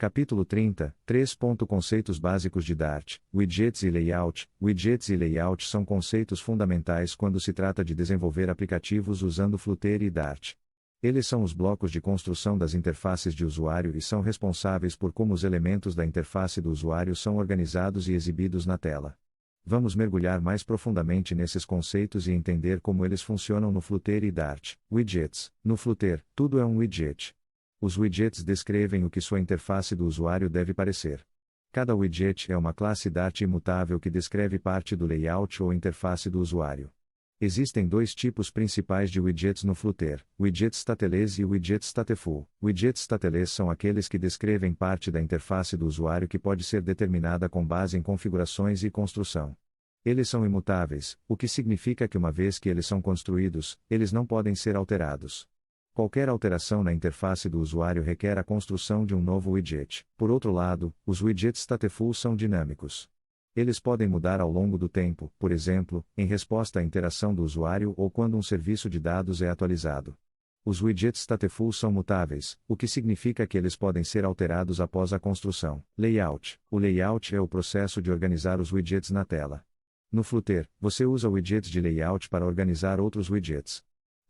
Capítulo 30, 3. Conceitos básicos de Dart, Widgets e Layout. Widgets e Layout são conceitos fundamentais quando se trata de desenvolver aplicativos usando Flutter e Dart. Eles são os blocos de construção das interfaces de usuário e são responsáveis por como os elementos da interface do usuário são organizados e exibidos na tela. Vamos mergulhar mais profundamente nesses conceitos e entender como eles funcionam no Flutter e Dart. Widgets. No Flutter, tudo é um widget. Os widgets descrevem o que sua interface do usuário deve parecer. Cada widget é uma classe Dart imutável que descreve parte do layout ou interface do usuário. Existem dois tipos principais de widgets no Flutter, widgets stateless e widgets stateful. Widgets stateless são aqueles que descrevem parte da interface do usuário que pode ser determinada com base em configurações e construção. Eles são imutáveis, o que significa que uma vez que eles são construídos, eles não podem ser alterados. Qualquer alteração na interface do usuário requer a construção de um novo widget. Por outro lado, os widgets stateful são dinâmicos. Eles podem mudar ao longo do tempo, por exemplo, em resposta à interação do usuário ou quando um serviço de dados é atualizado. Os widgets stateful são mutáveis, o que significa que eles podem ser alterados após a construção. Layout. O layout é o processo de organizar os widgets na tela. No Flutter, você usa widgets de layout para organizar outros widgets.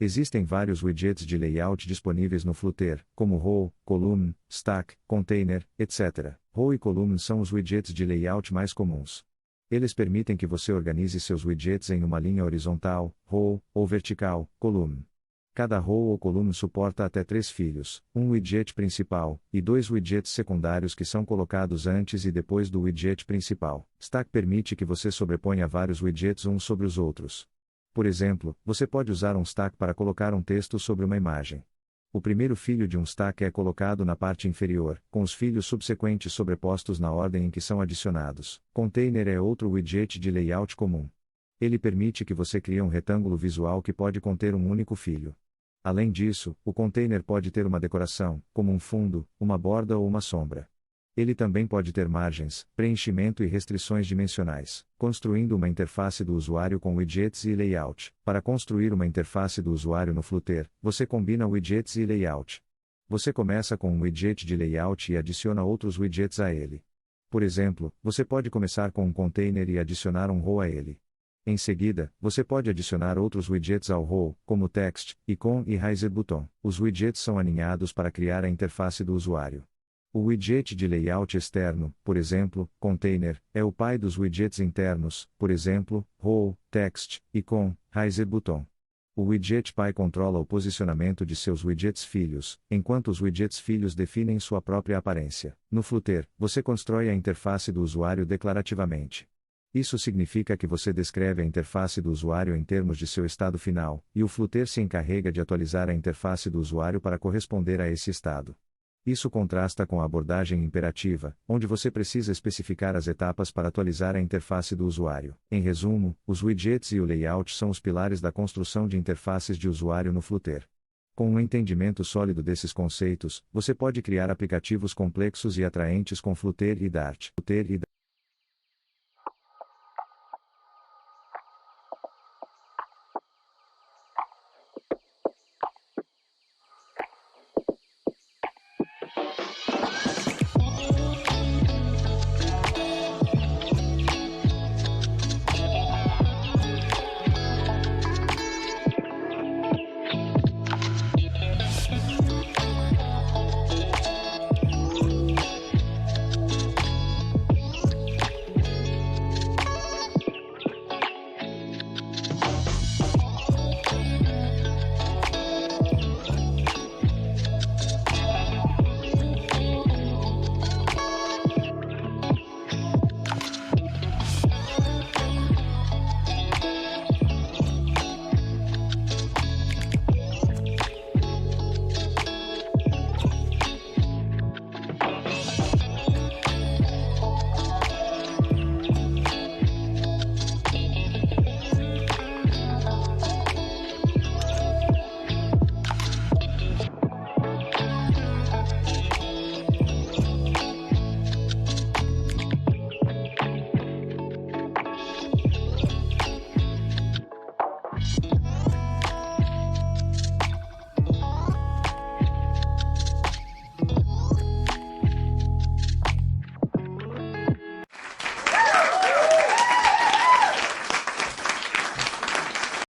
Existem vários widgets de layout disponíveis no Flutter, como row, column, stack, container, etc. Row e column são os widgets de layout mais comuns. Eles permitem que você organize seus widgets em uma linha horizontal, row, ou vertical, column. Cada row ou column suporta até 3 filhos, um widget principal, e 2 widgets secundários que são colocados antes e depois do widget principal. Stack permite que você sobreponha vários widgets uns sobre os outros. Por exemplo, você pode usar um stack para colocar um texto sobre uma imagem. O primeiro filho de um stack é colocado na parte inferior, com os filhos subsequentes sobrepostos na ordem em que são adicionados. Container é outro widget de layout comum. Ele permite que você crie um retângulo visual que pode conter um único filho. Além disso, o container pode ter uma decoração, como um fundo, uma borda ou uma sombra. Ele também pode ter margens, preenchimento e restrições dimensionais, construindo uma interface do usuário com widgets e layout. Para construir uma interface do usuário no Flutter, você combina widgets e layout. Você começa com um widget de layout e adiciona outros widgets a ele. Por exemplo, você pode começar com um container e adicionar um row a ele. Em seguida, você pode adicionar outros widgets ao row, como text, icon e raiser button. Os widgets são aninhados para criar a interface do usuário. O widget de layout externo, por exemplo, container, é o pai dos widgets internos, por exemplo, row, text, icon, raiser button. O widget pai controla o posicionamento de seus widgets filhos, enquanto os widgets filhos definem sua própria aparência. No Flutter, você constrói a interface do usuário declarativamente. Isso significa que você descreve a interface do usuário em termos de seu estado final, e o Flutter se encarrega de atualizar a interface do usuário para corresponder a esse estado. Isso contrasta com a abordagem imperativa, onde você precisa especificar as etapas para atualizar a interface do usuário. Em resumo, os widgets e o layout são os pilares da construção de interfaces de usuário no Flutter. Com um entendimento sólido desses conceitos, você pode criar aplicativos complexos e atraentes com Flutter e Dart.